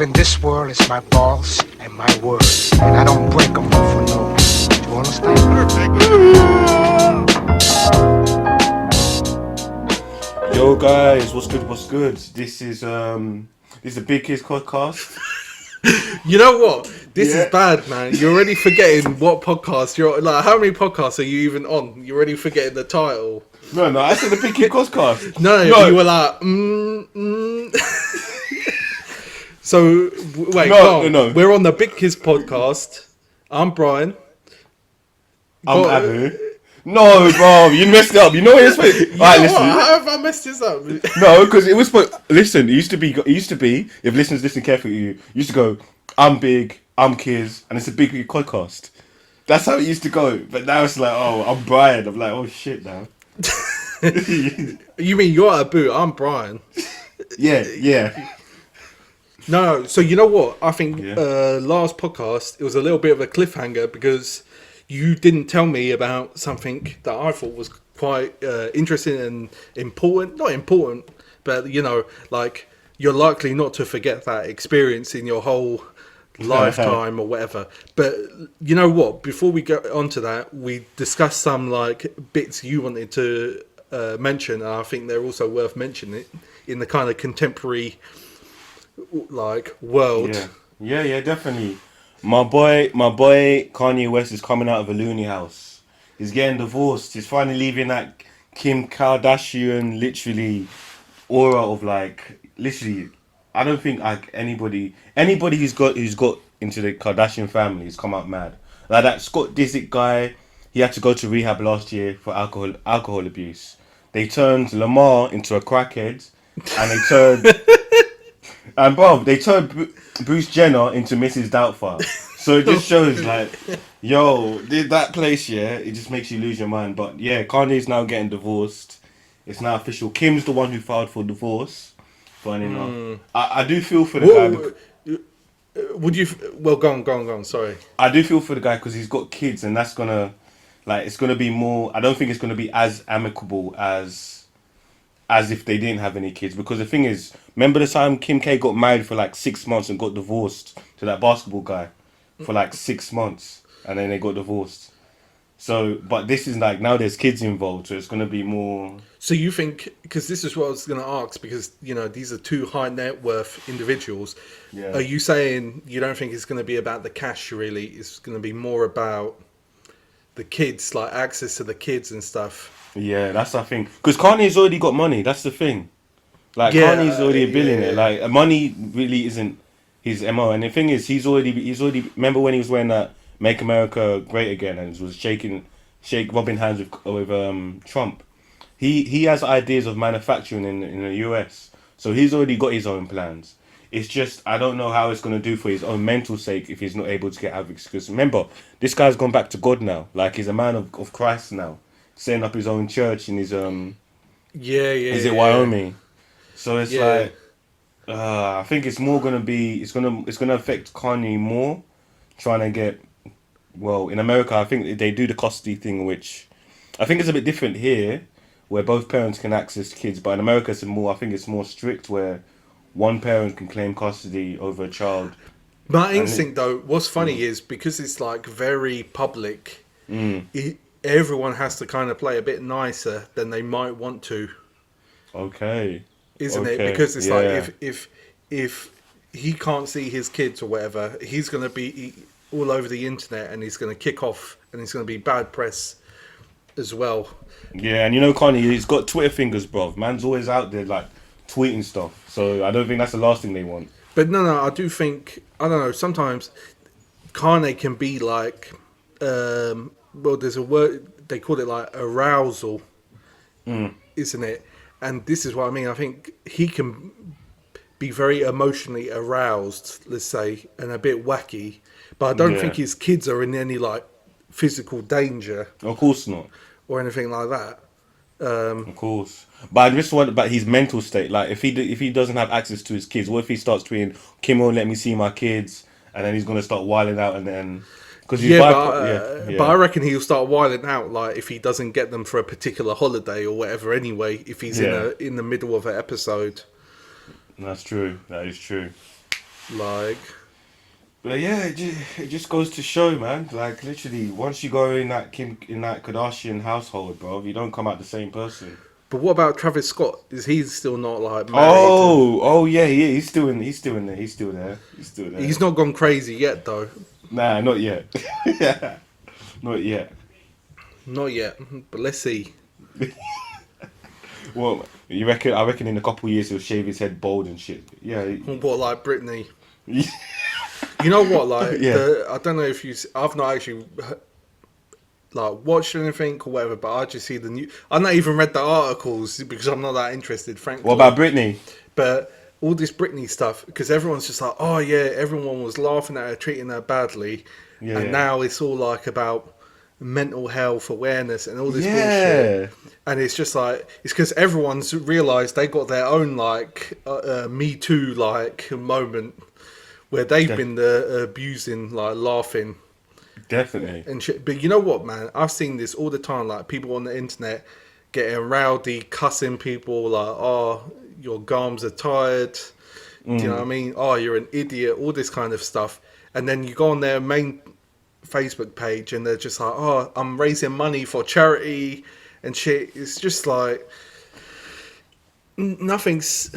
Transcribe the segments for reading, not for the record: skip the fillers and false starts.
in this world is my balls and my word. And I don't break them for no. Do you understand? Yo guys, what's good, what's good? This is a Big KIZ podcast. You know what? This Yeah. is bad, man. You're already forgetting what podcast you're like. How many podcasts are you even on? You're already forgetting the title. No, I said the Big KIZ podcast. No, you were like, So, wait, go on. No. We're on the Big KIZ podcast. I'm Brian. I'm Abu. No, bro, you messed it up. You know what it's for? Alright, listen. How have I messed this up? No, because it was for. Listen, it used to be. If listeners listen carefully, you used to go. I'm big. I'm KIZ, and it's a Big KIZ podcast. That's how it used to go. But now it's like, oh, I'm Brian. I'm like, oh shit, now. You mean you're Abu? I'm Brian. Yeah. No, so you know what? I think last podcast it was a little bit of a cliffhanger because you didn't tell me about something that I thought was quite interesting and important. Not important, but you know, like you're likely not to forget that experience in your whole lifetime or whatever. But you know what? Before we go on to that, we discussed some like bits you wanted to mention, and I think they're also worth mentioning in the kind of contemporary like world. Yeah, definitely. My boy Kanye West is coming out of a loony house. He's getting divorced. He's finally leaving that Kim Kardashian literally aura of like literally. I don't think like anybody who's got into the Kardashian family has come out mad. Like that Scott Disick guy, he had to go to rehab last year for alcohol abuse. They turned Lamar into a crackhead, and they turned Bruce Jenner into Mrs. Doubtfire. So it just shows like, yo, that place, it just makes you lose your mind. But yeah, Kanye's now getting divorced. It's now official. Kim's the one who filed for divorce. Funny enough. I do feel for the guy. Would you? Well, go on. Sorry. I do feel for the guy because he's got kids, and that's gonna, like, it's gonna be more. I don't think it's gonna be as amicable as if they didn't have any kids. Because the thing is, remember the time Kim K got married for like 6 months and got divorced to that basketball guy for like 6 months, and then they got divorced. So, but this is like now there's kids involved, so it's gonna be more. So you think, because this is what I was going to ask, because you know these are two high net worth individuals. Yeah. Are you saying you don't think it's going to be about the cash? Really, it's going to be more about the kids, like access to the kids and stuff. Yeah, that's the thing. Because Kanye's already got money. That's the thing. Like Kanye's already a billionaire. Like money really isn't his MO. And the thing is, he's already. Remember when he was wearing that "Make America Great Again" and was rubbing hands with Trump. He has ideas of manufacturing in the US, so he's already got his own plans. It's just I don't know how it's gonna do for his own mental sake if he's not able to get advocates. Because remember, this guy's gone back to God now. Like he's a man of Christ now, setting up his own church in his Is it Wyoming? So it's like I think it's more gonna be it's gonna affect Kanye more, trying to get. Well, in America, I think they do the custody thing, which I think is a bit different here, where both parents can access kids. But in America, I think it's more strict, where one parent can claim custody over a child. My instinct, though, what's funny is because it's like very public, everyone has to kind of play a bit nicer than they might want to. Okay. Isn't it? Because it's like if he can't see his kids or whatever, he's going to be all over the internet and he's going to kick off and it's going to be bad press as well. Yeah, and you know Kanye, he's got Twitter fingers, bruv. Man's always out there like tweeting stuff. So I don't think that's the last thing they want. But no, I do think, I don't know, sometimes Kanye can be like, well, there's a word, they call it like arousal, isn't it? And this is what I mean. I think he can be very emotionally aroused, let's say, and a bit wacky. But I don't think his kids are in any like physical danger. Of course not. Or anything like that. Of course. But I just wonder about his mental state. Like, if he doesn't have access to his kids, what if he starts tweeting, Kim won't let me see my kids, and then he's going to start wilding out and then... But I reckon he'll start wilding out like if he doesn't get them for a particular holiday or whatever anyway, if he's in the middle of an episode. That's true. That is true. Like, But yeah, it just goes to show, man. Like literally, once you go in that Kardashian household, bro, you don't come out the same person. but what about Travis Scott? Is he still not like married? Oh yeah, he's still in there. He's still there. He's still there. He's not gone crazy yet, though. Nah, not yet. Yeah, not yet. Not yet, but let's see. Well, you reckon? I reckon in a couple of years he'll shave his head bald and shit. Yeah. What, like Britney? You know what? Like, Yeah. I don't know if you. I've not actually like watched anything or whatever, but I just see the new. I've not even read the articles because I'm not that interested, frankly. What about Britney? But all this Britney stuff, because everyone's just like, oh yeah, everyone was laughing at her, treating her badly, Yeah. and now it's all like about mental health awareness and all this Yeah. bullshit. And it's just like, it's because everyone's realised they got their own like Me Too like moment where they've been abusing, like laughing Definitely. and shit. But you know what, man? I've seen this all the time. Like people on the internet getting rowdy, cussing people like, "Oh, your gums are tired." Do you know what I mean? "Oh, you're an idiot." All this kind of stuff. And then you go on their main Facebook page, and they're just like, "Oh, I'm raising money for charity and shit." It's just like nothing's.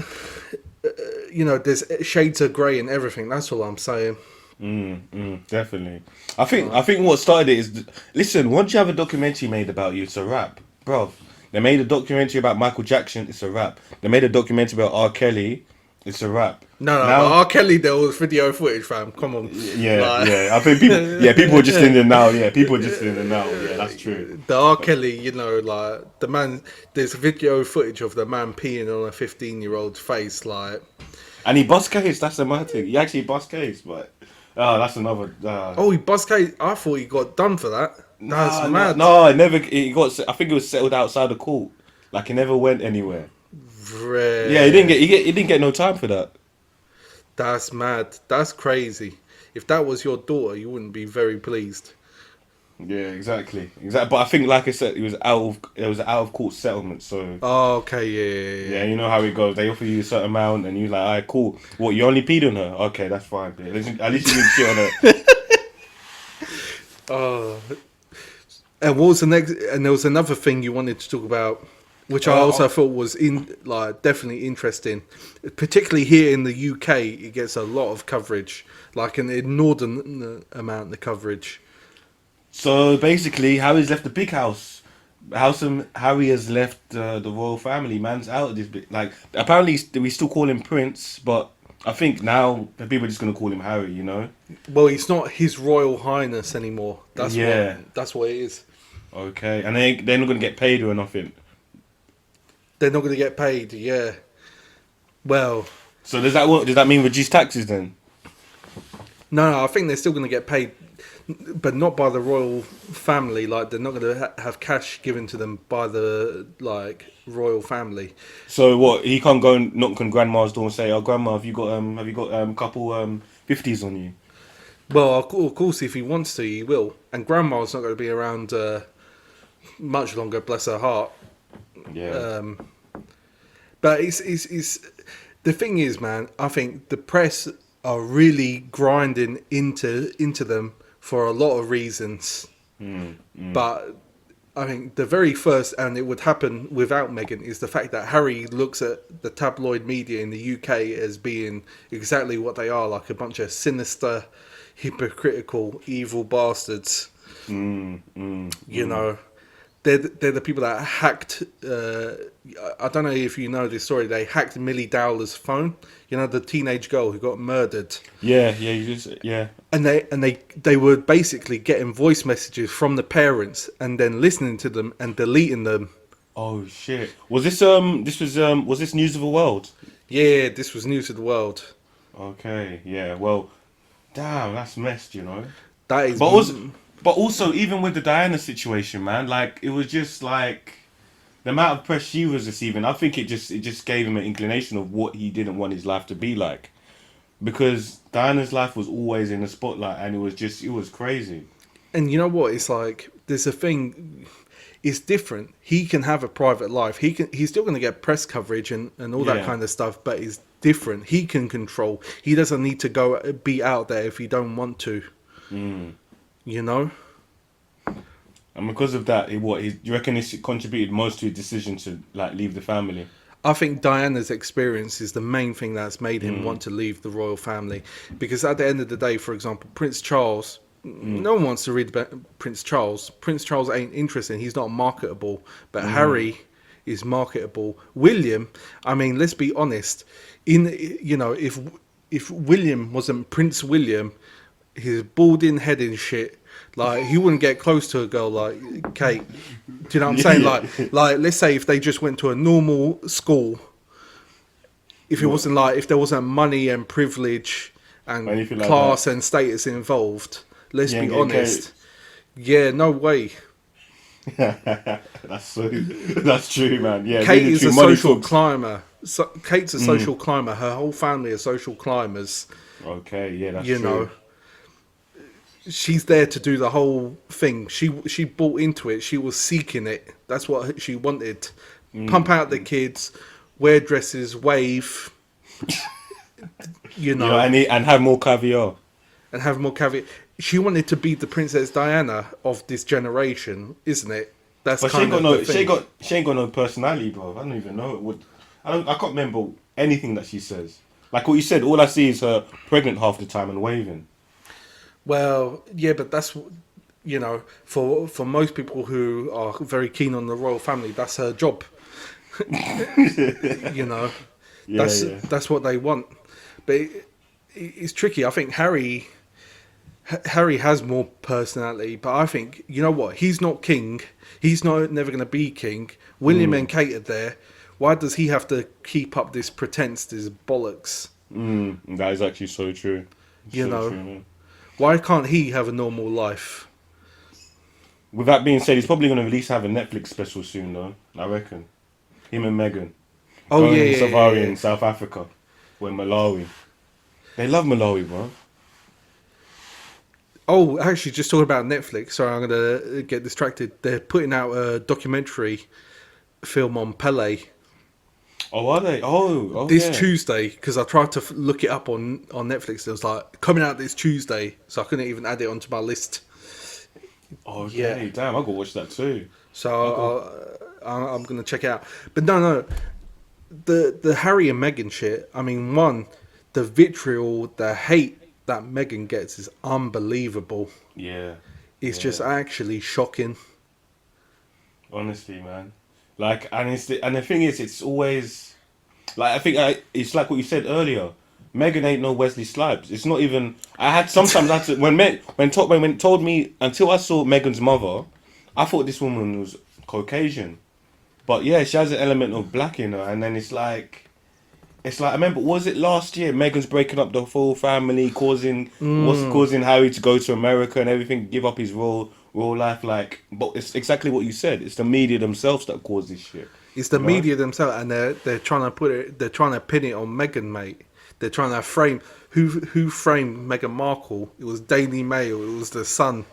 There's shades of grey in everything. That's all I'm saying. Definitely. I think what started it is, listen, once you have a documentary made about you, it's a wrap, bro. They made a documentary about Michael Jackson, it's a wrap. They made a documentary about R. Kelly, it's a wrap. No, Now- but R. Kelly, there was video footage, fam. Come on. Yeah, Like- yeah. I think people are just in there now. Yeah, people are just in there now. Yeah, that's true. The R. Kelly, like the man. There's video footage of the man peeing on a 15-year-old's face, like. And he bust case. That's the mad thing. He actually bust case, but that's another. Oh, he bust case. I thought he got done for that. That's mad. No, it never. It got. I think it was settled outside the court. Like it never went anywhere. Rare. Yeah, he didn't get no time for that. That's mad. That's crazy. If that was your daughter, you wouldn't be very pleased. Yeah, exactly. But I think, like I said, it was out of court settlement. So Oh, okay, yeah. yeah, you know how it goes. They offer you a certain amount, and you're like, alright, cool. What, you only peed on her? Okay, that's fine. Yeah, at least you didn't shit on her. And what was the next? And there was another thing you wanted to talk about, which I also thought was definitely interesting. Particularly here in the UK, it gets a lot of coverage, like an inordinate amount of coverage. So basically, Harry's left the big house. Harry has left the royal family. Man's out of this bit. Like apparently we still call him Prince, but I think now people are just gonna call him Harry. You know. Well, it's not His Royal Highness anymore. That's what it is. Okay, and they're not gonna get paid or nothing. They're not going to get paid. Yeah. Well. So does that mean reduce taxes then? No, I think they're still going to get paid, but not by the royal family. Like they're not going to have cash given to them by the royal family. So what? He can't go and knock on grandma's door and say, "Oh, grandma, have you got a couple 50s on you?" Well, of course, if he wants to, he will. And grandma's not going to be around much longer. Bless her heart. Yeah. But it's the thing is, man. I think the press are really grinding into them for a lot of reasons. But I think the very first, and it would happen without Meghan, is the fact that Harry looks at the tabloid media in the UK as being exactly what they are, like a bunch of sinister, hypocritical, evil bastards. You know, they're the people that hacked. I don't know if you know this story. They hacked Millie Dowler's phone. You know, the teenage girl who got murdered. Yeah. And they were basically getting voice messages from the parents and then listening to them and deleting them. Oh shit! Was this News of the World? Yeah, this was news of the world. Okay, yeah. Well, damn, that's messed, you know. That is. But also, even with the Diana situation, man, like it was just like the amount of press she was receiving. I think it just gave him an inclination of what he didn't want his life to be like, because Diana's life was always in the spotlight, and it was crazy. And you know what? It's like there's a thing. It's different. He can have a private life. He's still going to get press coverage and all that kind of stuff. But it's different. He can control. He doesn't need to go be out there if he don't want to. You know. And because of that, you reckon it contributed most to his decision to like leave the family? I think Diana's experience is the main thing that's made him want to leave the royal family. Because at the end of the day, for example, Prince Charles, no one wants to read about Prince Charles. Prince Charles ain't interesting. He's not marketable. But Harry is marketable. William, I mean, let's be honest. If William wasn't Prince William, his balding head and shit, like he wouldn't get close to a girl like Kate. Do you know what I'm saying? Like let's say if they just went to a normal school, if it wasn't like if there wasn't money and privilege and class and status involved, let's be honest. Yeah, no way. That's true, man. Yeah, Kate is a social climber. Kate's a social climber. Her whole family are social climbers. Okay, yeah, that's true. You know. She's there to do the whole thing. She bought into it. She was seeking it. That's what she wanted. Pump out the kids, wear dresses, wave. You know, and have more caviar. She wanted to be the Princess Diana of this generation, isn't it? That's but kind of the thing. She ain't got no personality, bro. I don't even know. I can't remember anything that she says. Like what you said, all I see is her pregnant half the time and waving. Well, yeah, but that's, you know, for most people who are very keen on the royal family, that's her job. You know, that's what they want. But it's tricky. I think Harry has more personality, but I think, you know what? He's not king. He's never going to be king. William and Kate are there. Why does he have to keep up this pretense, this bollocks? That is actually so true. You know. Why can't he have a normal life? With that being said, he's probably going to at least have a Netflix special soon, though. I reckon. Him and Meghan. Going safari in South Africa. Or in Malawi. They love Malawi, bro. Oh, actually, just talking about Netflix. Sorry, I'm going to get distracted. They're putting out a documentary film on Pele. Oh, are they? This Tuesday, because I tried to look it up on Netflix. It was like, coming out this Tuesday, so I couldn't even add it onto my list. Oh, yeah. Damn, I got to watch that too. So I'm going to check it out. But no. The Harry and Meghan shit, I mean, the vitriol, the hate that Meghan gets is unbelievable. Yeah. It's just actually shocking. Honestly, man. Like, and the thing is, it's always like I think it's like what you said earlier. Meghan ain't no Wesley Snipes. It's not even. When told me until I saw Meghan's mother, I thought this woman was Caucasian, but yeah, she has an element of black in her. And then it's like I remember, was it last year? Meghan's breaking up the full family, causing Harry to go to America and everything, give up his royal life, like, but it's exactly what you said. It's the media themselves that cause this shit. It's the media themselves, and they're trying to pin it on Meghan, mate. They're trying to frame who framed Meghan Markle. It was Daily Mail. It was the Sun.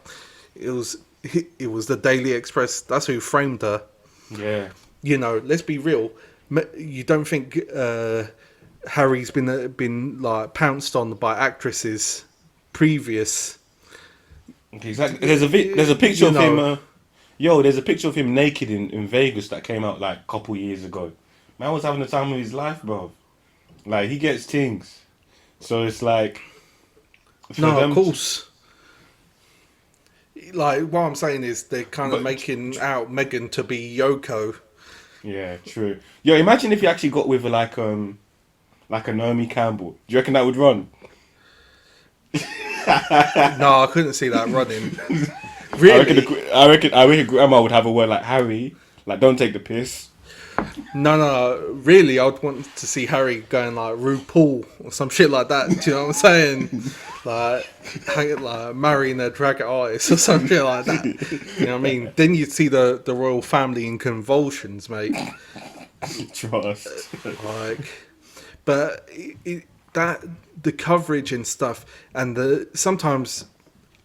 It was the Daily Express. That's who framed her. Yeah. You know, let's be real. You don't think Harry's been like pounced on by actresses previous? Exactly. There's a picture of him. There's a picture of him naked in Vegas that came out like a couple years ago. Man was having the time of his life, bro. Like, he gets things. So it's like... of course. Like, what I'm saying is they're kind of making out Meghan to be Yoko. Yeah, true. Yo, imagine if he actually got with like a Naomi Campbell. Do you reckon that would run? No, I couldn't see that running. Really? I reckon Grandma would have a word like, Harry, like, don't take the piss. No. Really, I'd want to see Harry going like RuPaul or some shit like that. Do you know what I'm saying? Like marrying a drag artist or some shit like that. You know what I mean? Then you'd see the royal family in convulsions, mate. Trust. But the coverage and stuff, and sometimes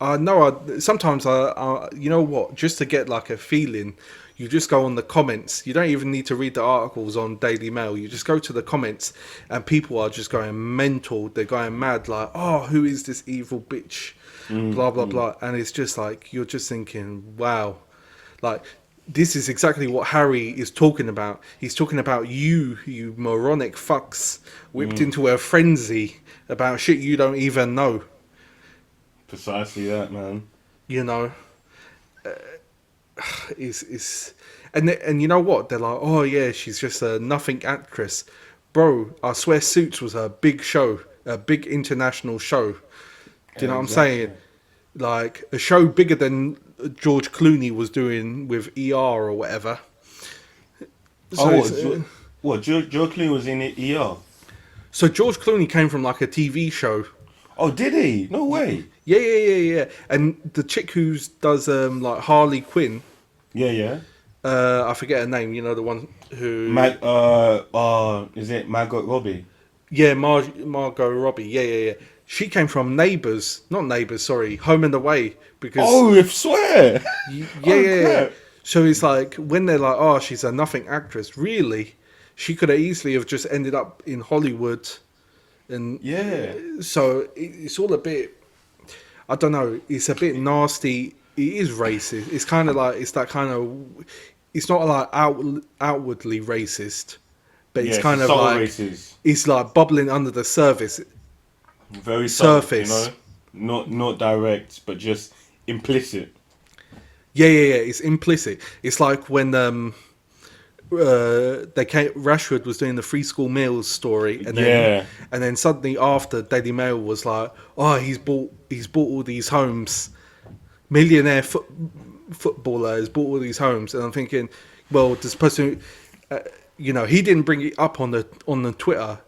you know what? Just to get like a feeling, you just go on the comments. You don't even need to read the articles on Daily Mail. You just go to the comments, and people are just going mental. They're going mad, like, oh, who is this evil bitch? Blah, blah, blah. And it's just like, you're just thinking, wow. Like, this is exactly what Harry is talking about. He's talking about you moronic fucks, whipped into a frenzy about shit you don't even know. Precisely that, man. You know, it's and you know what? They're like, oh yeah, she's just a nothing actress, bro. I swear, Suits was a big show, a big international show. Do you know what I'm saying? Like a show bigger than George Clooney was doing with ER or whatever. So George Clooney was in it, ER? So George Clooney came from like a TV show. Oh, did he? No way. Yeah. And the chick who does like Harley Quinn. Yeah. I forget her name. You know, the one who. Is it Margot Robbie? Yeah, Margot Robbie. Yeah. She came from Neighbours, not Neighbours. Sorry, Home and Away. Because I swear. Yeah. So it's like when they're like, oh, she's a nothing actress. Really, she could have easily have just ended up in Hollywood. And so it's all a bit, I don't know, it's a bit nasty. It is racist. It's kind of like, it's that kind of, it's not like outwardly racist, but it's kind of like, racist. It's like bubbling under the surface. Very surface. Subtle, you know? Not direct, but just implicit. Yeah, it's implicit. It's like when Rashford was doing the free school meals story, and then suddenly after Daily Mail was like, oh, he's bought all these homes, millionaire footballer has bought all these homes, and I'm thinking, well, this person, he didn't bring it up on the Twitter,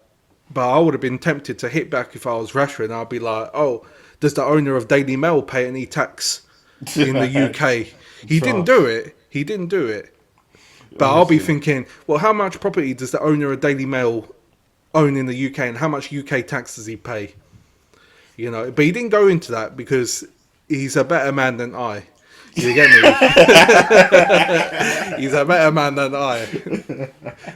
but I would have been tempted to hit back if I was Rashford, and I'd be like, oh, does the owner of Daily Mail pay any tax in the UK? He didn't do it. But I'll be thinking, well, how much property does the owner of Daily Mail own in the UK, and how much UK tax does he pay? You know, but he didn't go into that because he's a better man than I. You get me? He's a better man than I.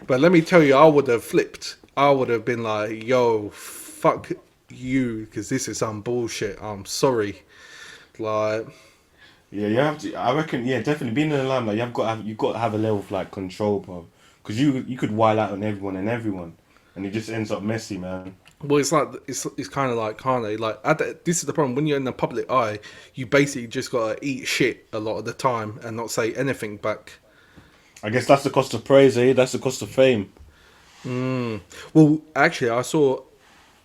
But let me tell you, I would have flipped. I would have been like, yo, fuck you, because this is some bullshit. I'm sorry. Like... Yeah, you have to. I reckon. Yeah, definitely being in the limelight, you've got to have a level of like control, bro. Because you could wild out on everyone, and it just ends up messy, man. Well, it's like it's kind of like Kanye. Like this is the problem when you're in the public eye. You basically just gotta eat shit a lot of the time and not say anything back. I guess that's the cost of praise, eh? That's the cost of fame. Well, actually, I saw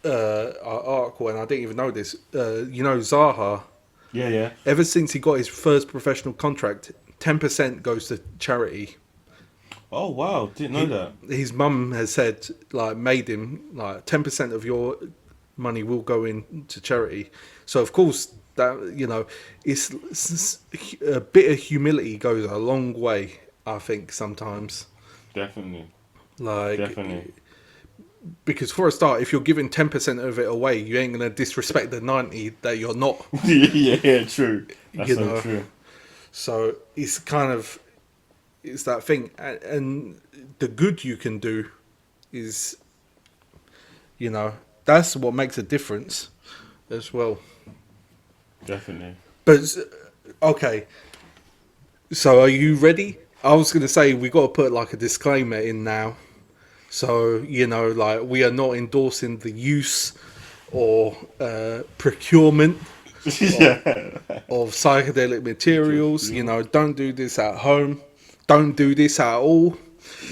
an article, and I didn't even know this. Zaha. Yeah. Ever since he got his first professional contract, 10% goes to charity. Oh wow, didn't know that. His mum has said, made him 10% of your money will go into charity. So of course that it's a bit of humility goes a long way. I think sometimes. Definitely. Definitely. Because for a start, if you're giving 10% of it away, you ain't gonna disrespect the 90 that you're not. Yeah, true. That's so true. So it's kind of that thing, and the good you can do is, that's what makes a difference, as well. Definitely. But okay, so are you ready? I was gonna say we got to put like a disclaimer in now. So, we are not endorsing the use or procurement of psychedelic materials. Don't do this at home. Don't do this at all.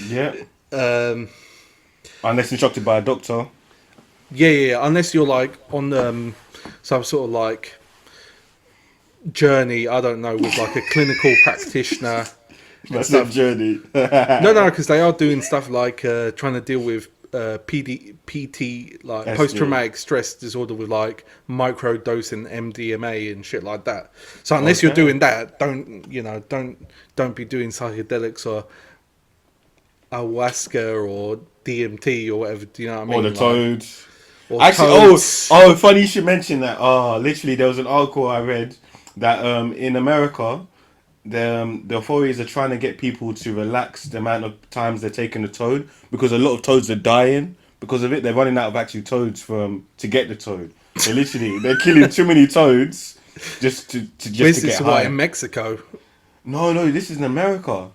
Yeah. Unless instructed by a doctor. Yeah. Unless you're on some sort of journey, I don't know, with a clinical practitioner. Massive journey. No, because they are doing stuff like trying to deal with PT, post-traumatic stress disorder with micro-dosing MDMA and shit like that. So unless you're doing that, don't be doing psychedelics or ayahuasca or DMT or whatever. Do you know what I mean? Or the toads. Actually, funny you should mention that. Literally, there was an article I read that in America, the authorities are trying to get people to relax the amount of times they're taking the toad because a lot of toads are dying because of it. They're running out of actual toads to get the toad. So literally, they're killing too many toads just to This get is high. in Mexico. No, this is in America.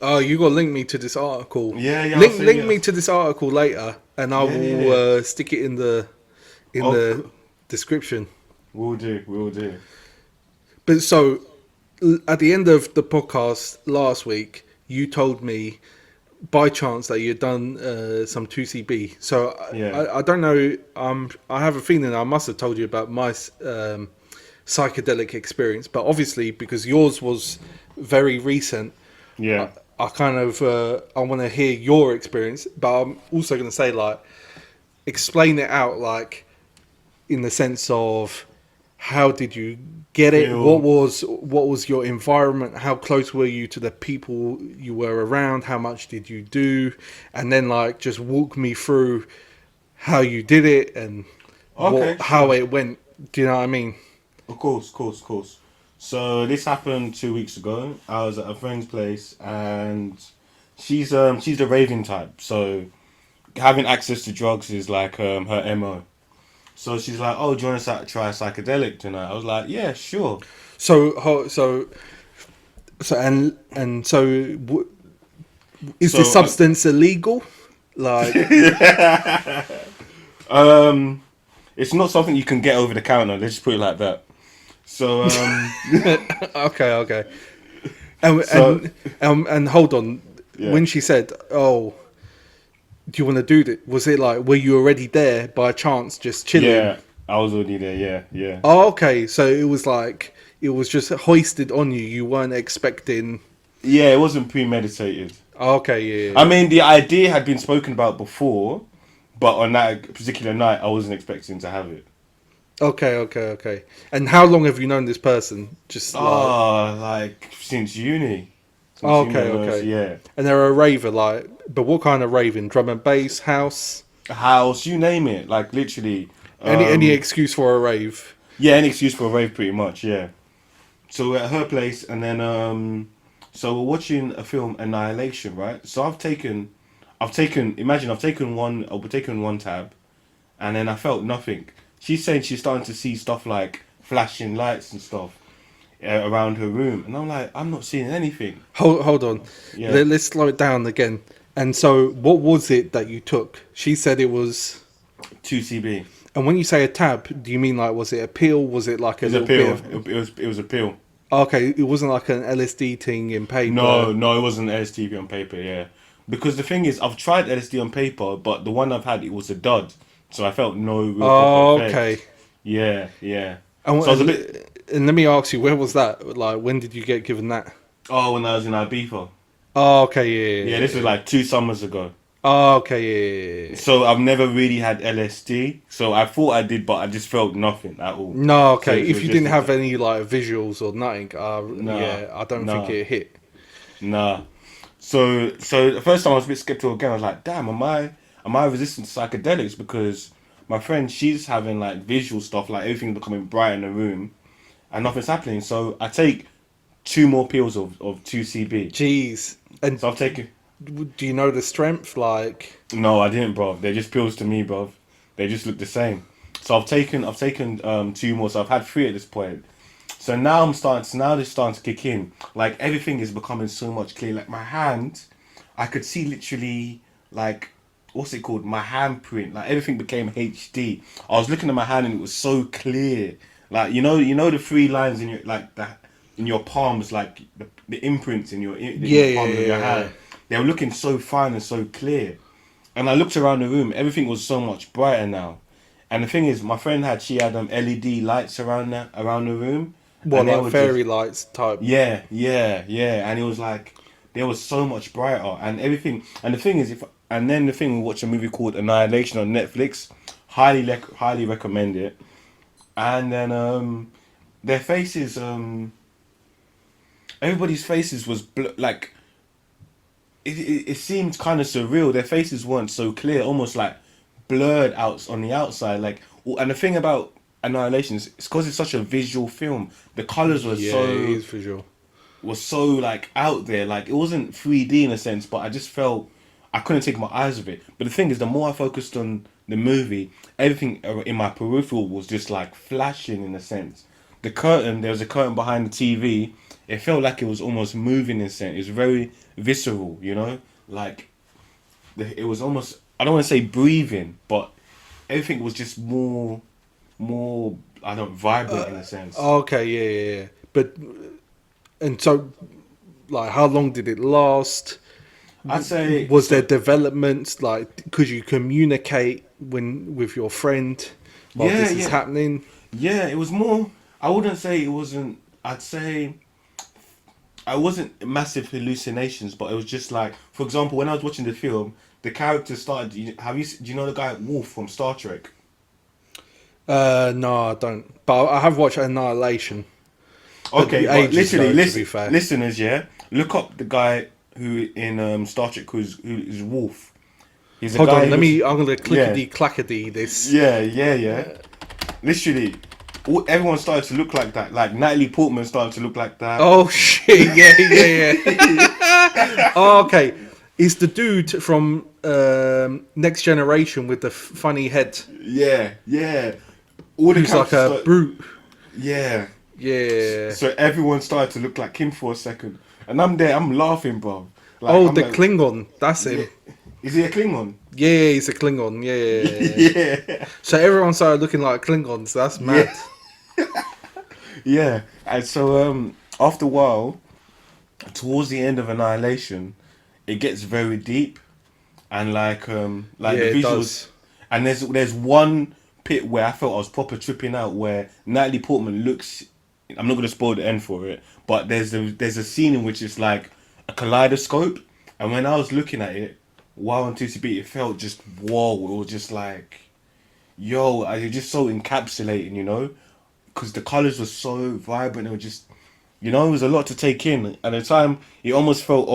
Oh, you got to link me to this article. Yeah, yeah. Link me to this article later, and I Yeah, will stick it in the Oh, description. Will do. But so, at the end of the podcast last week, you told me by chance that you'd done some 2CB. So Yeah. I don't know. I have a feeling I must have told you about my psychedelic experience, but obviously because yours was very recent, Yeah. I kind of I want to hear your experience, but I'm also going to say like explain it out like in the sense of how did you get it? Feel- What was your environment? How close were you to the people you were around? How much did you do? And then like just walk me through how you did it and Okay, how sure. it went. Do you know what I mean? Of course. So this happened 2 weeks ago. I was at a friend's place, and she's the raving type. So having access to drugs is like her MO. So she's like, "Oh, do you want to try a psychedelic tonight?" I was like, "Yeah, sure." So is this So substance illegal? Like, it's not something you can get over the counter. Let's just put it like that. So okay. And, So- and hold on. Yeah. When she said, "Oh, do you want to do that?" Was it like were you already there by chance, just chilling? yeah, I was already there. Yeah. Oh, okay. So it was like it was just hoisted on you. You weren't expecting. Yeah, it wasn't premeditated. Oh, okay, yeah. I mean, the idea had been spoken about before, but on that particular night, I wasn't expecting to have it. Okay. And how long have you known this person? Just like, Oh, like since uni. Since okay. Yeah. And they're a raver, like, but what kind of raving? Drum and bass, house? House, you name it. Like literally. Any excuse for a rave? Yeah, any excuse for a rave, pretty much. Yeah. So we're at her place, and then so we're watching a film, Annihilation, right? So I've taken one tab, and then I felt nothing. She's saying she's starting to see stuff like flashing lights and stuff around her room, and I'm like, I'm not seeing anything. Hold on. Yeah. Let's slow it down again. And so, what was it that you took? She said it was. 2CB. And when you say a tab, do you mean like was it a pill? Was it like a It was a little pill. bit of? It was a pill. Okay, it wasn't like an LSD thing in paper. No, it wasn't LSD on paper. Yeah, because the thing is, I've tried LSD on paper, but the one I've had, it was a dud. So I felt no real Oh, proper effect. okay. Yeah. And, So I was a bit. and let me ask you, where was that? Like, when did you get given that? Oh, when I was in Ibiza. Oh, okay, Yeah, this was like 2 summers ago. Oh, okay, yeah. So I've never really had LSD. So I thought I did, but I just felt nothing at all. No, So okay. it If was you just didn't have any like visuals or nothing, Nah, yeah, I don't nah. think it hit. Nah. So the first time I was a bit skeptical again. I was like, damn, am I resistant to psychedelics? Because my friend, she's having like visual stuff, like everything becoming bright in the room, and nothing's happening. So I take 2 more pills of 2CB. Jeez. And So I've taken. do you know the strength? Like, No, I didn't, bro. They're just pills to me, bro. They just look the same. So I've taken 2 more. So I've had 3 at this point. So now now they're starting to kick in. Like everything is becoming so much clearer. Like my hand, I could see literally like what's it called? My handprint. Like everything became HD. I was looking at my hand and it was so clear. Like you know the 3 lines in your like that in your palms, like the imprints in your palms of your hand. They were looking so fine and so clear. And I looked around the room. Everything was so much brighter now. And the thing is, my friend she had LED lights around the room. what, And they like were fairy lights type? Yeah. And it was like they were so much brighter and everything. And the thing is, we watch a movie called Annihilation on Netflix. Highly recommend it. And then their faces, everybody's faces was like it seemed kind of surreal. Their faces weren't so clear, almost like blurred out on the outside. Like, and the thing about Annihilation is, it's because it's such a visual film. The colors were Yeah, so it is visual. was so like out there. Like it wasn't 3D in a sense, but I just felt I couldn't take my eyes off it. But the thing is, the more I focused on the movie, everything in my peripheral was just like flashing in a sense. The curtain, there was a curtain behind the TV. It felt like it was almost moving in a sense. It was very visceral, you know, like it was almost. I don't want to say breathing, but everything was just more. I don't vibrant in a sense. Okay, yeah. But and so, like, how long did it last? I'd say Was there developments? Like, could you communicate with your friend while this is happening? Yeah, it was more. I wouldn't say it wasn't. I'd say I wasn't massive hallucinations, but it was just like, for example, when I was watching the film, the characters started. Do you know the guy Wolf from Star Trek? No, I don't. But I have watched Annihilation. Okay, but literally, to be fair. listeners, yeah, look up the guy who in Star Trek who is Wolf. He's a Hold guy on, I'm gonna clickety clackety this. Yeah. Literally, everyone started to look like that. Like Natalie Portman started to look like that. Oh shit! Yeah. Oh, okay, it's the dude from Next Generation with the funny head. Yeah. All the Who's like a brute. Yeah. Yeah. So everyone started to look like him for a second, and I'm there. I'm laughing, bro. Like, Oh, I'm the like, Klingon. That's him. yeah. Is he a Klingon? Yeah, he's a Klingon. Yeah. Yeah. So everyone started looking like Klingons. That's mad. Yeah. And so after a while, towards the end of Annihilation, it gets very deep, and like Yeah, the it visuals. does. And there's one pit where I felt I was proper tripping out, where Natalie Portman looks. I'm not gonna spoil the end for it, but there's a scene in which it's like a kaleidoscope, and when I was looking at it while on TCB, it felt just whoa. It was just like, yo, it was just so encapsulating, you know, because the colors were so vibrant. It was just, you know, it was a lot to take in. At the time, it almost felt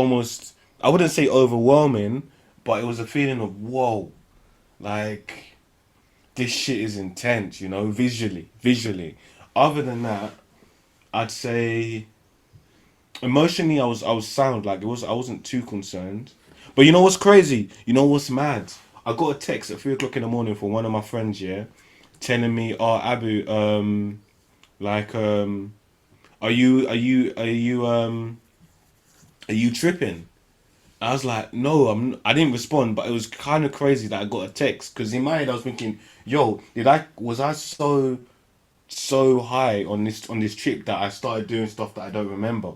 I wouldn't say overwhelming, but it was a feeling of whoa, like this shit is intense, you know, visually. Other than that, I'd say emotionally I was sound. Like I wasn't too concerned. But you know what's crazy? You know what's mad? I got a text at 3 o'clock in the morning from one of my friends, yeah, telling me, "Oh, Abu, are you tripping?" I was like, "No, I didn't respond," but it was kind of crazy that I got a text, because in my head I was thinking, "Yo, was I so high on this trip that I started doing stuff that I don't remember?"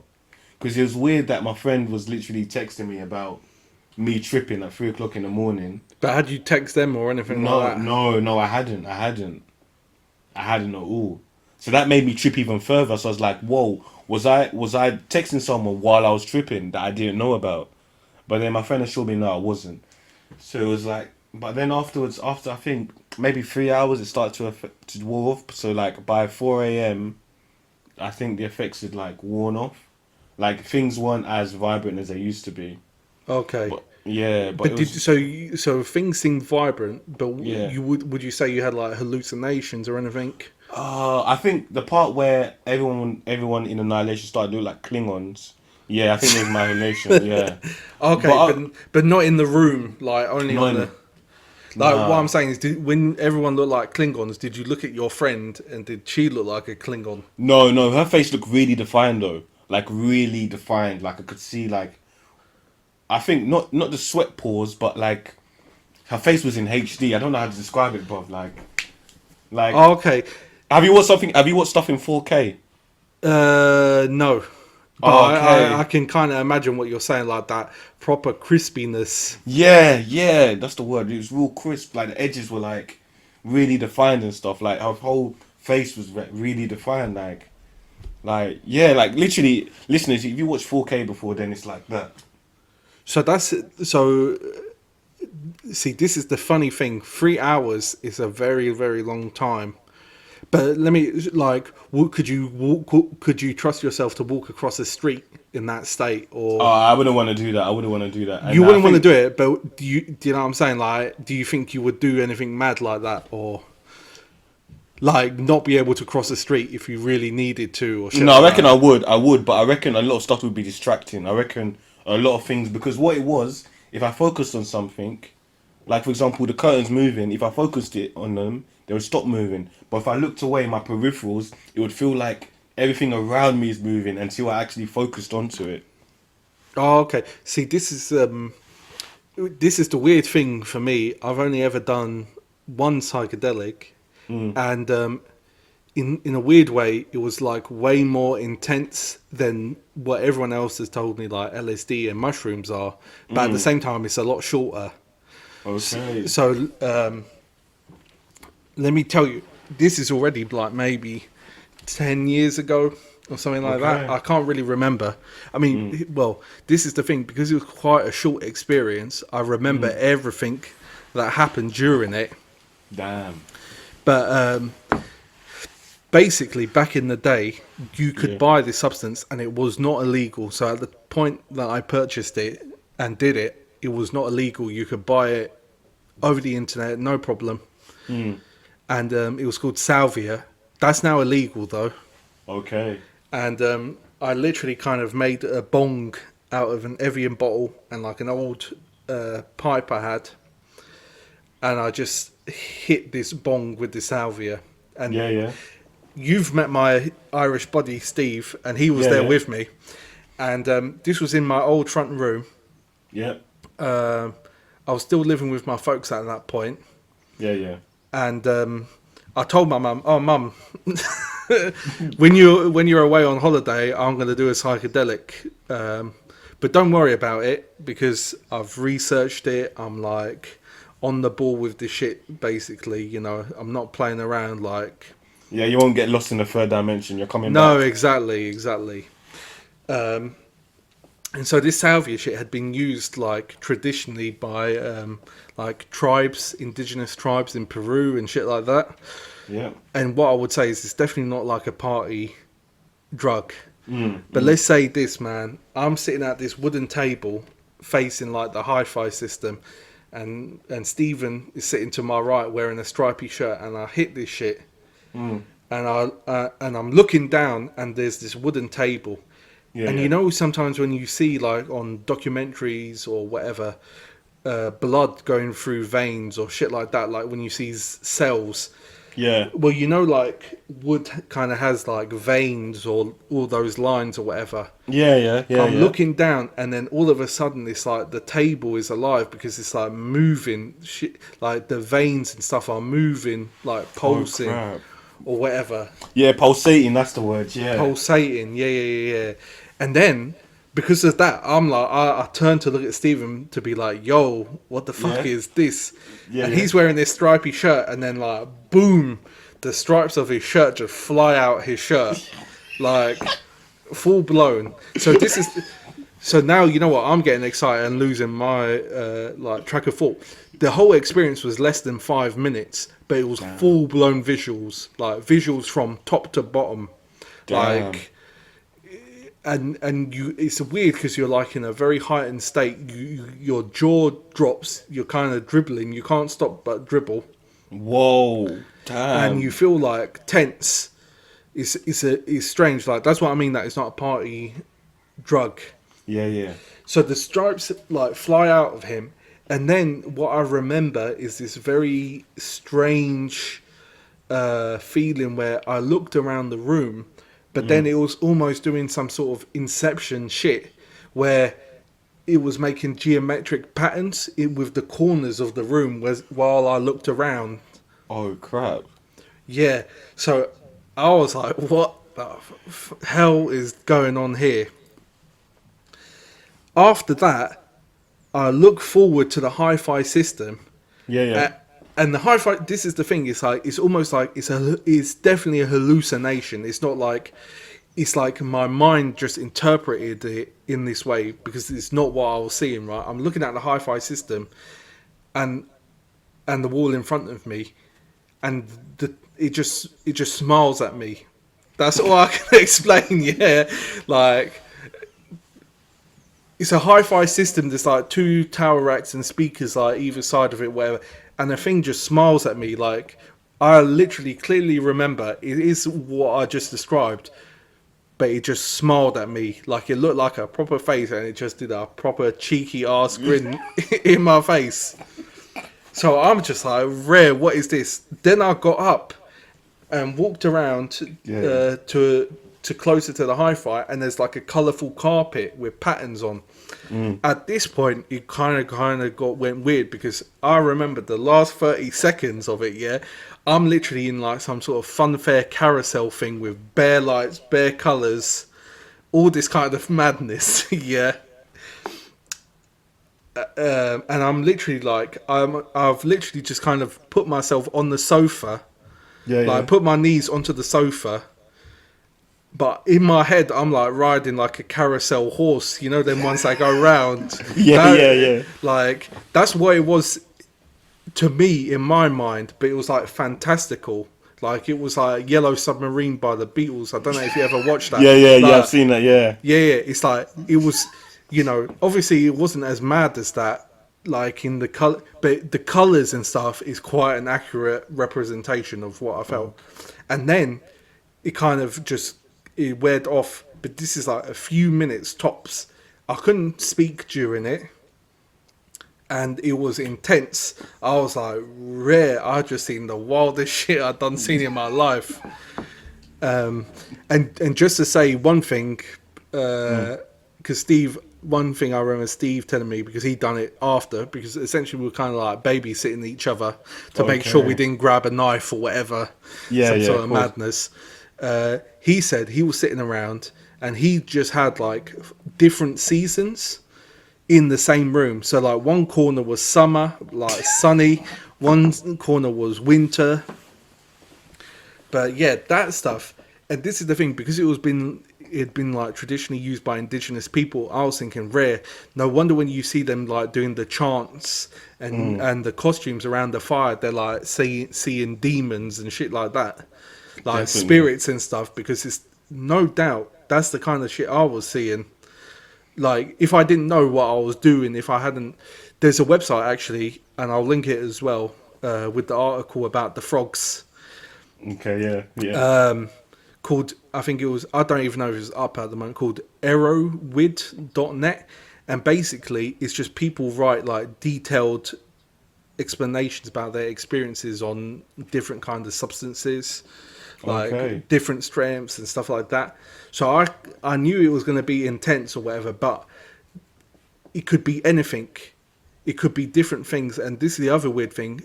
Because it was weird that my friend was literally texting me about me tripping at 3 o'clock in the morning. But had you text them or anything like that? No, I hadn't at all. So that made me trip even further. So I was like, "Whoa, was I texting someone while I was tripping that I didn't know about?" But then my friend assured me no, I wasn't. So it was like, but then afterwards, after I think maybe 3 hours, it started to wore off. So like by 4 a.m, I think the effects had like worn off. Like things weren't as vibrant as they used to be. Okay. But it But was, so things seemed vibrant, but Yeah. would you say you had like hallucinations or anything? I think the part where everyone in Annihilation started looking like Klingons. Yeah, I think it was my hallucination. Yeah. Okay, but not in the room, like only Not on in- the. Like Nah. what I'm saying is, when everyone looked like Klingons, did you look at your friend and did she look like a Klingon? No, her face looked really defined though. Like really defined. Like I could see like, I think not the sweat pores, but like her face was in HD. I don't know how to describe it, bruv. Like Oh, okay. have you watched stuff in 4K? No. But Oh, okay. I can kind of imagine what you're saying, like that proper crispiness. Yeah, that's the word. It was real crisp. Like the edges were like really defined and stuff. Like her whole face was really defined. Like yeah, like literally, listeners, if you watch 4K before, then it's like that. So. See, this is the funny thing. 3 hours is a very, very long time. But let me could you trust yourself to walk across the street in that state, or Oh, I wouldn't want to do that. I wouldn't want to do that. And you I wouldn't want to think- do it? But do you know what I'm saying? Like, do you think you would do anything mad like that, or Like not be able to cross the street if you really needed to, or shit. No, I like reckon that. I would, but I reckon a lot of stuff would be distracting. I reckon a lot of things, because what it was, if I focused on something, like for example the curtains moving, if I focused it on them, they would stop moving. But if I looked away, my peripherals, it would feel like everything around me is moving until I actually focused onto it. Oh, okay. See, this is the weird thing for me. I've only ever done one psychedelic, and in a weird way, it was like way more intense than what everyone else has told me, like LSD and mushrooms are. But at the same time, it's a lot shorter. Okay. So let me tell you, this is already like maybe 10 years ago or something like that. I can't really remember. I mean, well, this is the thing, because it was quite a short experience. I remember everything that happened during it. Damn. But basically, back in the day, you could buy this substance and it was not illegal. So at the point that I purchased it and did it, it was not illegal. You could buy it over the internet, no problem. And it was called salvia. That's now illegal though. Okay. And I literally kind of made a bong out of an Evian bottle and like an old pipe I had. And I just hit this bong with the salvia. And you've met my Irish buddy, Steve, and he was there with me. And this was in my old front room. Yeah. I was still living with my folks at that point. Yeah. And I told my mum, "Oh, mum, when you're away on holiday, I'm going to do a psychedelic, but don't worry about it because I've researched it. I'm like on the ball with this shit. Basically, you know, I'm not playing around. Like, yeah, you won't get lost in the third dimension. You're coming no, back. exactly. And so this salvia shit had been used like traditionally by like tribes, indigenous tribes in Peru and shit like that. Yeah. And what I would say is it's definitely not like a party drug. But let's say this, man. I'm sitting at this wooden table facing like the hi-fi system, and Stephen is sitting to my right wearing a stripy shirt, and I hit this shit. And I'm looking down and there's this wooden table. And you know, sometimes when you see like on documentaries or whatever, blood going through veins or shit like that, like when you see cells. Yeah. Well, you know, like wood kind of has like veins or all those lines or whatever. Yeah. I'm looking down, and then all of a sudden, it's like the table is alive because it's like moving. Shit, like the veins and stuff are moving, like pulsing or whatever. Yeah, pulsating. That's the word. Yeah. Pulsating. Yeah. And then, because of that, I'm like, I turn to look at Stephen to be like, yo, what the fuck is this? And he's wearing this stripy shirt, and then like, boom, the stripes of his shirt just fly out his shirt. Like, full blown. So this is... So now, you know what, I'm getting excited and losing my like track of thought. The whole experience was less than 5 minutes, but it was full blown visuals, like visuals from top to bottom. Like... And you, it's weird because you're like in a very heightened state. Your jaw drops. You're kind of dribbling. You can't stop but dribble. Whoa, damn! And you feel like tense. It's strange. Like that's what I mean. That it's not a party drug. Yeah. So the stripes like fly out of him, and then what I remember is this very strange feeling where I looked around the room. But then it was almost doing some sort of Inception shit where it was making geometric patterns with the corners of the room while I looked around. Oh, crap. Yeah. So I was like, what the hell is going on here? After that, I look forward to the hi-fi system. Yeah. And the hi-fi, this is the thing. It's like it's almost like it's definitely a hallucination. It's not like it's like my mind just interpreted it in this way because it's not what I was seeing. Right, I'm looking at the hi-fi system, and the wall in front of me, and it just smiles at me. That's all I can explain. Yeah, like it's a hi-fi system. There's like 2 tower racks and speakers like either side of it, whatever. And the thing just smiles at me like I literally clearly remember it is what I just described, but it just smiled at me like it looked like a proper face, and it just did a proper cheeky ass grin in my face. So I'm just like, rare, what is this? Then I got up and walked around to closer to the hi-fi, and there's like a colourful carpet with patterns on. At this point, it kind of went weird, because I remember the last 30 seconds of it. Yeah, I'm literally in like some sort of funfair carousel thing with bare lights, bare colours, all this kind of madness. Yeah. And I'm literally like, I've literally just kind of put myself on the sofa, put my knees onto the sofa, but in my head I'm like riding like a carousel horse, you know, them ones that go round. Yeah. Like that's what it was to me in my mind, but it was like fantastical. Like it was like Yellow Submarine by the Beatles. I don't know if you ever watched that. Yeah, I've seen that. Yeah. It's like it was. You know, obviously it wasn't as mad as that, like in the color, but the colors and stuff is quite an accurate representation of what I felt. And then it kind of just, it went off, but this is like a few minutes tops. I couldn't speak during it, and it was intense. I was like, rare, I just seen the wildest shit I'd done seen in my life. And just to say one thing, because one thing I remember Steve telling me, because he'd done it after, because essentially we were kind of like babysitting each other to make sure we didn't grab a knife or whatever, some sort of madness. He said he was sitting around and he just had like different seasons in the same room. So like one corner was summer, like sunny, one corner was winter. But yeah, that stuff. And this is the thing, because it'd been like traditionally used by indigenous people. I was thinking, rare. No wonder when you see them like doing the chants and the costumes around the fire, they're like seeing demons and shit like that, like spirits and stuff. Because it's no doubt that's the kind of shit I was seeing. Like if I didn't know what I was doing, if I hadn't, there's a website actually, and I'll link it as well with the article about the frogs. Okay, yeah. Called, I think it was, I don't even know if it's up at the moment, called arrowwid.net, and basically it's just people write like detailed explanations about their experiences on different kinds of substances, like different strengths and stuff like that. So I knew it was going to be intense or whatever, but it could be anything. It could be different things. And this is the other weird thing.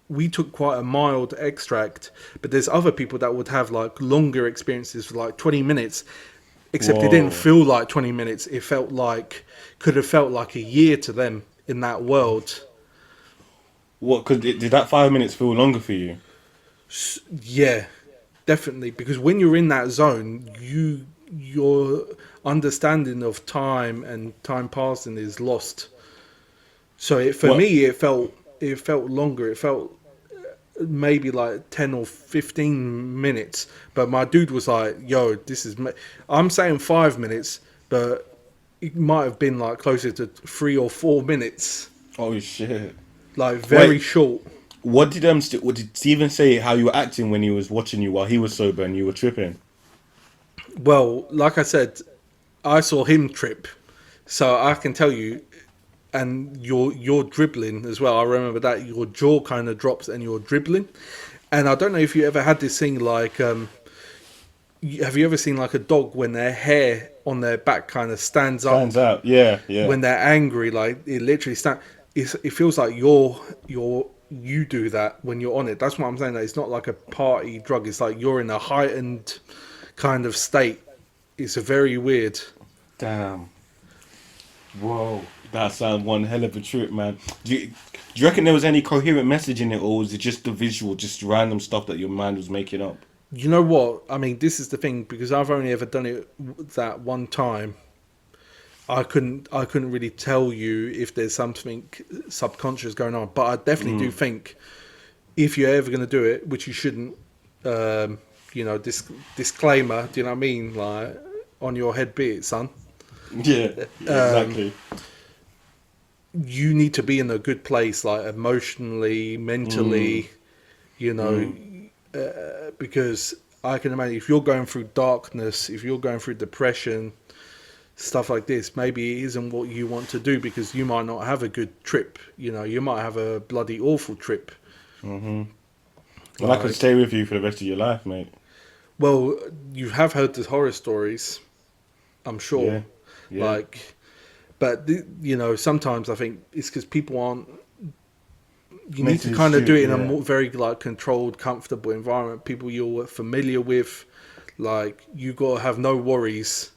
We took quite a mild extract, but there's other people that would have like longer experiences for like 20 minutes, except it didn't feel like 20 minutes. It could have felt like a year to them in that world. Did that 5 minutes feel longer for you? Yeah, definitely. Because when you're in that zone, your understanding of time and time passing is lost. So for me, it felt longer. It felt maybe like 10 or 15 minutes, but my dude was like, yo, I'm saying 5 minutes, but it might have been like closer to 3 or 4 minutes. Oh shit. Like very short. What did Steven say how you were acting when he was watching you while he was sober and you were tripping? Well, like I said, I saw him trip, so I can tell you. And you're dribbling as well. I remember that your jaw kind of drops and you're dribbling. And I don't know if you ever had this thing like, have you ever seen like a dog when their hair on their back kind of stands up? Stands out, yeah. When they're angry, like it literally it feels like you do that when you're on it. That's what I'm saying. That it's not like a party drug. It's like you're in a heightened kind of state. It's a very weird. Damn. Whoa. That sounds one hell of a trip, man. Do you reckon there was any coherent message in it, or was it just the visual, just random stuff that your mind was making up? You know what? I mean, this is the thing, because I've only ever done it that one time. I couldn't really tell you if there's something subconscious going on, but I definitely do think if you're ever going to do it, which you shouldn't, disclaimer, do you know what I mean? Like, on your head be it, son. Yeah, exactly. You need to be in a good place, like emotionally, mentally, you know, because I can imagine if you're going through darkness, if you're going through depression, stuff like this, maybe it isn't what you want to do because you might not have a good trip. You know, you might have a bloody awful trip. And I could stay with you for the rest of your life, mate. Well, you have heard the horror stories, I'm sure. Yeah. Like, but you know, sometimes I think it's because people aren't. You need to kind of do it in a more, very like controlled, comfortable environment. People you're familiar with, like you got to have no worries.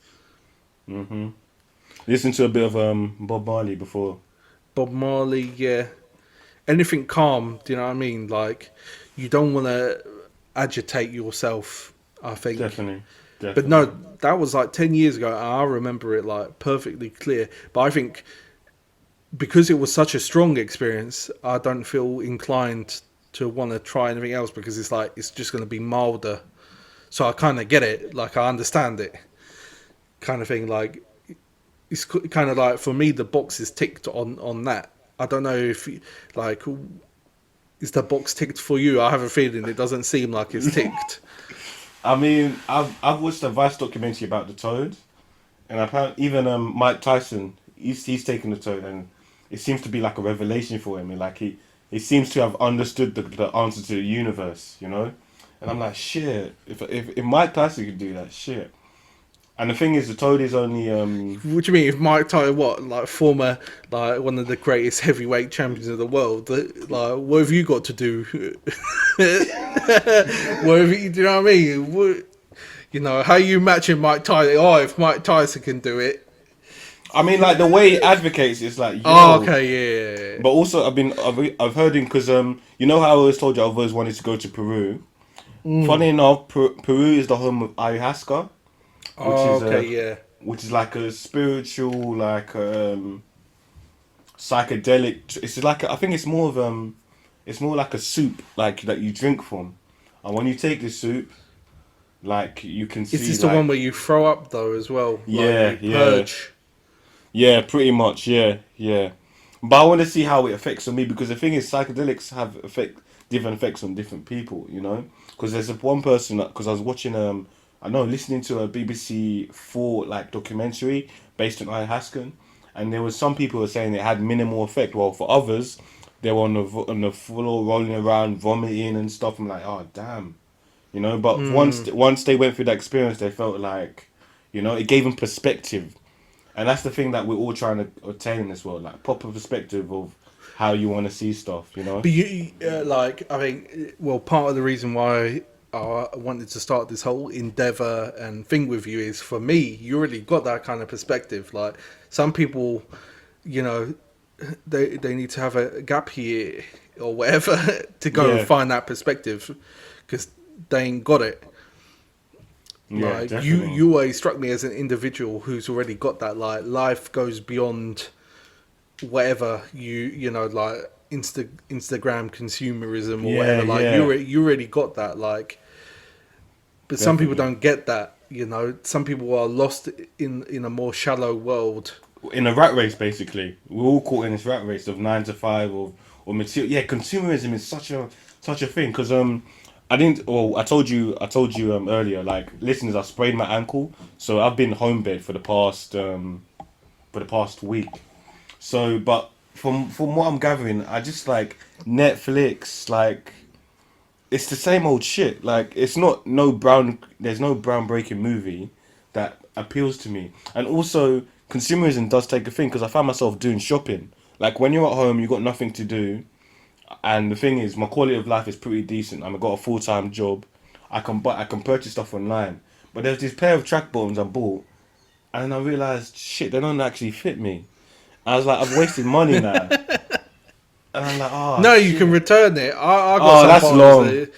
Listen to a bit of Bob Marley before. Bob Marley, yeah. Anything calm, do you know what I mean? Like, you don't want to agitate yourself, I think. Definitely. But no, that was like 10 years ago. And I remember it like perfectly clear. But I think because it was such a strong experience, I don't feel inclined to want to try anything else because it's like, it's just going to be milder. So I kind of get it. Like, I understand it. Kind of thing. Like, it's kind of like, for me, the box is ticked on that. I don't know if, like, is the box ticked for you? I have a feeling it doesn't seem like it's ticked. I mean, I've watched a Vice documentary about the toad, and apparently even Mike Tyson, he's taken the toad, and it seems to be like a revelation for him. And like he seems to have understood the answer to the universe, you know. And I'm like, shit. If Mike Tyson could do that, shit. And the thing is, the toad is only. What do you mean? If Mike Tyson, former, like one of the greatest heavyweight champions of the world, like what have you got to do? What have you? Do you know what I mean? You know, how you matching Mike Tyson? Oh, if Mike Tyson can do it. I mean, like the way he advocates, it's like. Okay, yeah. But also, I've heard him because you know how I always told you I've always wanted to go to Peru. Funny enough, Peru is the home of ayahuasca. Which is like a spiritual, like psychedelic. It's like I think it's more of it's more like a soup, like that you drink from, and when you take this soup, like you can see. Is this the one where you throw up though as well? Yeah, purge. Yeah, pretty much. Yeah. But I want to see how it affects on me because the thing is, psychedelics have different effects on different people. You know, because there's one person because I was watching listening to a BBC 4 like documentary based on ayahuasca, and there was some people who were saying it had minimal effect. Well, for others, they were on the floor rolling around, vomiting and stuff. I'm like, oh damn, you know. But once they went through that experience, they felt like, you know, it gave them perspective, and that's the thing that we're all trying to attain in this world, like proper perspective of how you want to see stuff, you know. But you I mean, well, part of the reason why I wanted to start this whole endeavor and thing with you is for me, you already got that kind of perspective. Like some people, you know, they need to have a gap year or whatever to go and find that perspective because they ain't got it. Yeah, like definitely. you always struck me as an individual who's already got that. Like life goes beyond whatever you know, like Instagram consumerism or whatever. Like you already got that. Like. But some people don't get that, you know. Some people are lost in a more shallow world. In a rat race, basically. We're all caught in this rat race of 9 to 5 or material. Yeah, consumerism is such a thing. Because I told you earlier. Like, listeners, I sprained my ankle, so I've been home bed for the past week. So, but from what I'm gathering, I just like Netflix, like. It's the same old shit. Like there's no groundbreaking movie that appeals to me. And also consumerism does take a thing because I found myself doing shopping. Like when you're at home, you got nothing to do, and the thing is, my quality of life is pretty decent. I've got a full-time job. I can purchase stuff online. But there's this pair of track bottoms I bought, and I realized shit, they don't actually fit me. I was like, I've wasted money now. And I'm like, oh, no, shit. You can return it. I got some that's long.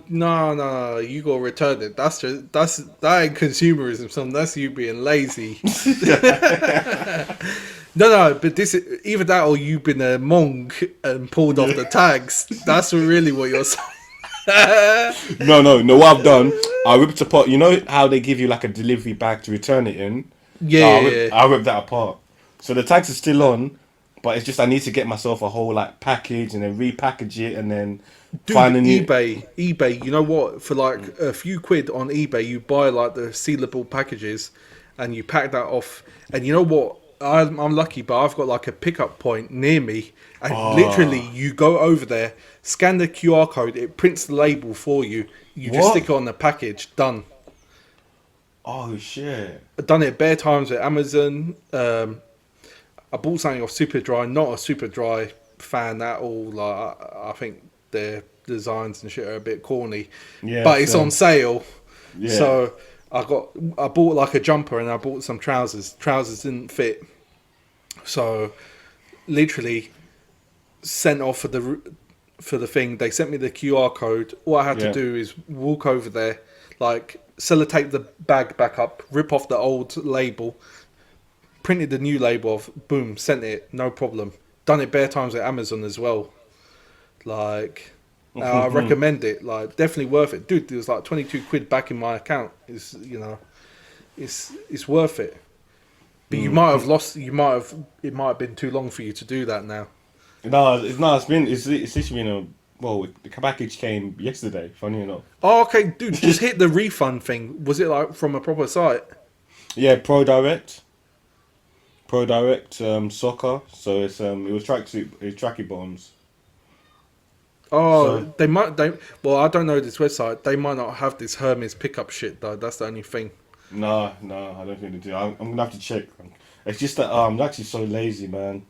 No. You got to return it. That ain't consumerism. Son. That's you being lazy. No. But this is either that or you've been a monk and pulled off the tags. That's really what you're saying. No. What I've done, I ripped apart. You know how they give you like a delivery bag to return it in? Yeah. I ripped that apart. So the tags are still on. But it's just I need to get myself a whole like package and then repackage it and then Dude, find a new. eBay. You know what? For like a few quid on eBay, you buy like the sealable packages, and you pack that off. And you know what? I'm lucky, but I've got like a pickup point near me, and literally you go over there, scan the QR code, it prints the label for you. You just What? stick it on the package. Done. Oh shit! I've done it bare times at Amazon. I bought something off Superdry. Not a Superdry fan at all. Like I think their designs and shit are a bit corny. Yeah, but it's same. on sale. Yeah. So I bought like a jumper and I bought some trousers. Trousers didn't fit. So literally sent off for the thing. They sent me the QR code. All I had to do is walk over there, like sellotape the bag back up, rip off the old label, printed the new label off, boom, sent it, no problem. Done it bare times at Amazon as well. Like, I recommend it. Like, definitely worth it, dude. There was like 22 quid back in my account. It's it's worth it. But you might have lost. It might have been too long for you to do that now. No, it's literally been a. Well, the package came yesterday. Funny enough. Oh, okay, dude. Just hit the refund thing. Was it like from a proper site? Yeah, ProDirect, soccer. So it's it was tracky bombs. Oh, So- Well, I don't know this website. They might not have this Hermes pickup shit though. That's the only thing. No, I don't think they do. I'm gonna have to check. It's just that I'm actually so lazy, man.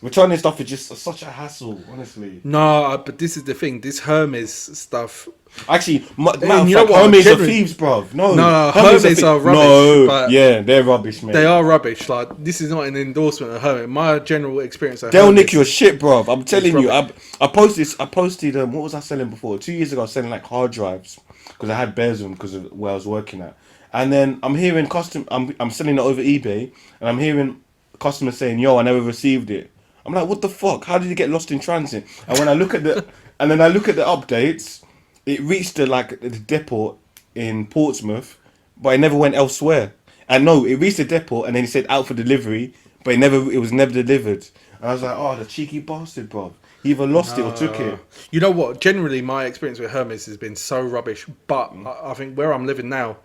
Returning stuff is just such a hassle, honestly. No, but this is the thing. This Hermes stuff. Actually, matter And of you know fact, what? Hermes are Generally- thieves, bruv. No, No, Hermes Hermes are rubbish, No, but- yeah, they're rubbish, mate. They are rubbish. Like, this is not an endorsement of Hermes. My general experience of They'll Hermes, nick your shit, bruv. I'm telling you. rubbish. I posted. What was I selling before? 2 years ago, I was selling like hard drives because I had bears on because of where I was working at. And then I'm hearing I'm selling it over eBay, and I'm hearing customers saying, "Yo, I never received it." I'm like, "What the fuck? How did it get lost in transit?" And when I look at the updates, it reached the depot in Portsmouth, but it never went elsewhere. And no, it reached the depot, and then it said out for delivery, but it was never delivered. And I was like, "Oh, the cheeky bastard, bro! He either lost it or took it." You know what? Generally, my experience with Hermes has been so rubbish. But I think where I'm living now,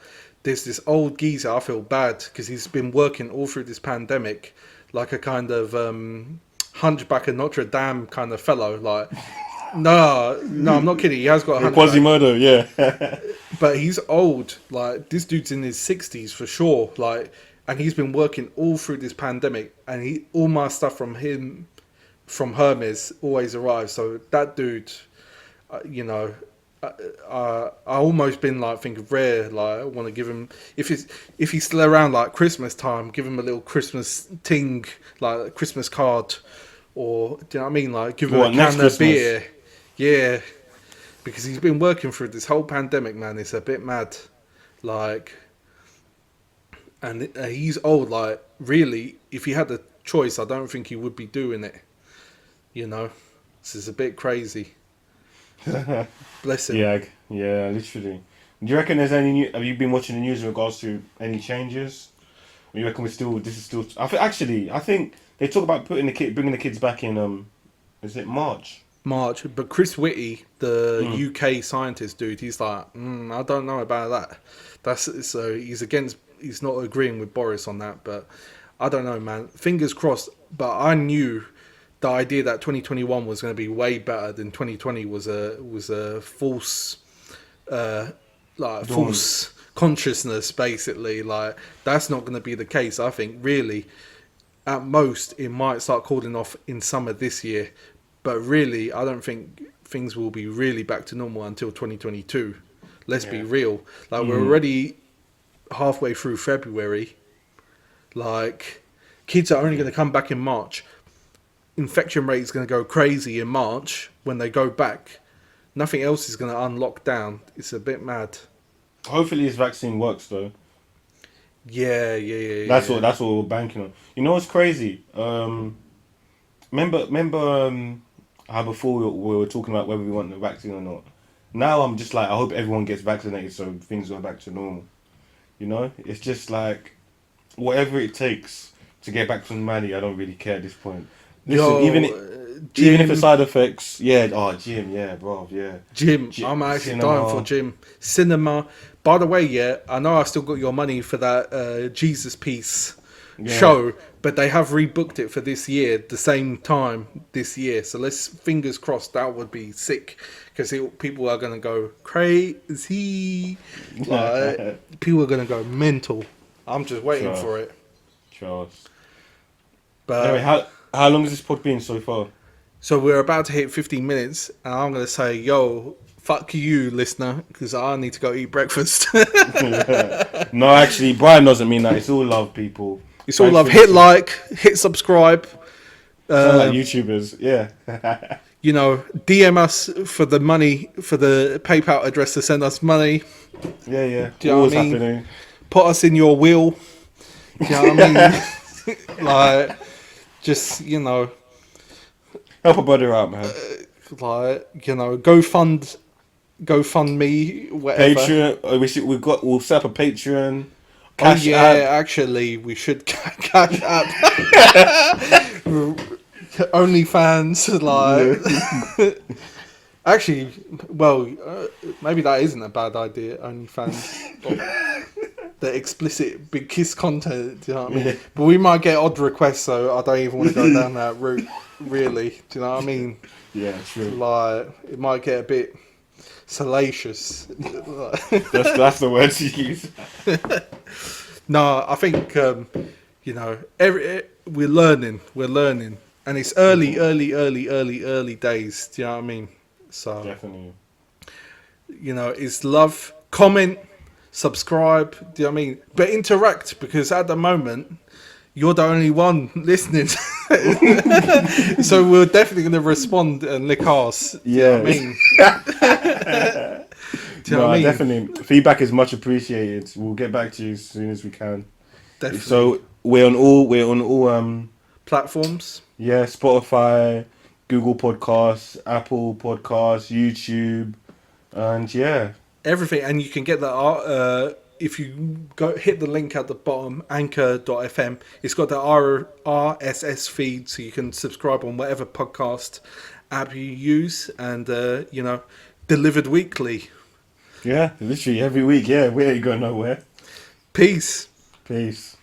there's this old geezer. I feel bad because he's been working all through this pandemic, like a kind of Hunchback of Notre Dame kind of fellow. Like, no, I'm not kidding. He has got a hunchback. Quasimodo, yeah. But he's old. Like, this dude's in his 60s for sure. Like, and he's been working all through this pandemic. And all my stuff from him, from Hermes, always arrives. So that dude, I almost been like thinking rare. Like, I want to give him, if he's still around like Christmas time, give him a little Christmas ting, like a Christmas card, or do you know what I mean? Like, give him What, a next can of Christmas? beer. Yeah, because he's been working through this whole pandemic, man. It's a bit mad. Like, and he's old. Like, really, if he had the choice, I don't think he would be doing it. You know, this is a bit crazy. Bless him. Yeah, literally. Do you reckon there's any new? Have you been watching the news in regards to any changes? Or you reckon this is still? I think they talk about bringing the kids back in. Is it March? March, but Chris Whitty, the UK scientist dude, he's like, I don't know about that. He's not agreeing with Boris on that, but I don't know, man. Fingers crossed. But I knew the idea that 2021 was going to be way better than 2020 was a false, false consciousness, basically. Like, that's not going to be the case. I think really, at most, it might start cooling off in summer this year. But really, I don't think things will be really back to normal until 2022. Let's be real. Like, we're already halfway through February. Like, kids are only going to come back in March. Infection rate is going to go crazy in March when they go back. Nothing else is going to unlock down. It's a bit mad. Hopefully, this vaccine works though. Yeah. That's what we're banking on. You know what's crazy? Remember how before we were talking about whether we want the vaccine or not. Now I'm just like, I hope everyone gets vaccinated so things go back to normal. You know, it's just like whatever it takes to get back to normality. I don't really care at this point. Listen, even Gym, if it's side effects, yeah. Oh, gym, yeah, bro, yeah. gym. I'm actually dying for gym. Cinema. By the way, yeah, I know I still got your money for that Jesus Piece show, but they have rebooked it for this year, the same time this year. So let's fingers crossed that would be sick, because people are gonna go crazy. Like, people are gonna go mental. I'm just waiting for it. Trust. But Anyway, how long has this pod been so far? so we're about to hit 15 minutes, and I'm gonna say, yo, fuck you, listener, because I need to go eat breakfast. No, actually, Brian doesn't mean that. It's all love, people. It's all love. Hit like, hit subscribe. Sound like YouTubers, yeah. You know, DM us for the money, for the PayPal address to send us money. Yeah. Do you know Always what I mean? happening. Put us in your will. Do you know what I mean? Like, just, you know, Help a brother out, man. like, you know, GoFund me, whatever. Patreon. We'll set up a Patreon. Oh Cash yeah, app. actually, we should cash app. OnlyFans, like. Actually, well, maybe that isn't a bad idea. OnlyFans, the explicit big kiss content. Do you know what I mean? Yeah. But we might get odd requests, so I don't even want to go down that route. Really, do you know what I mean? Yeah, true. Like, it might get a bit salacious. That's the words you use. No, I think you know, we're learning, and it's early days. Do you know what I mean? So Definitely. you know, it's love, comment, subscribe. Do you know what I mean? But interact, because at the moment you're the only one listening. So we're definitely going to respond and lick arse. Do you know what I mean? Do you know what I mean? Definitely. Feedback is much appreciated. We'll get back to you as soon as we can. Definitely. So we're on all Platforms. yeah, Spotify, Google Podcasts, Apple Podcasts, YouTube, and yeah. Everything, and you can get that if you go hit the link at the bottom, anchor.fm. It's got the RSS feed, so you can subscribe on whatever podcast app you use, and you know, delivered weekly. Yeah, literally every week, yeah. We ain't going nowhere. Peace. Peace.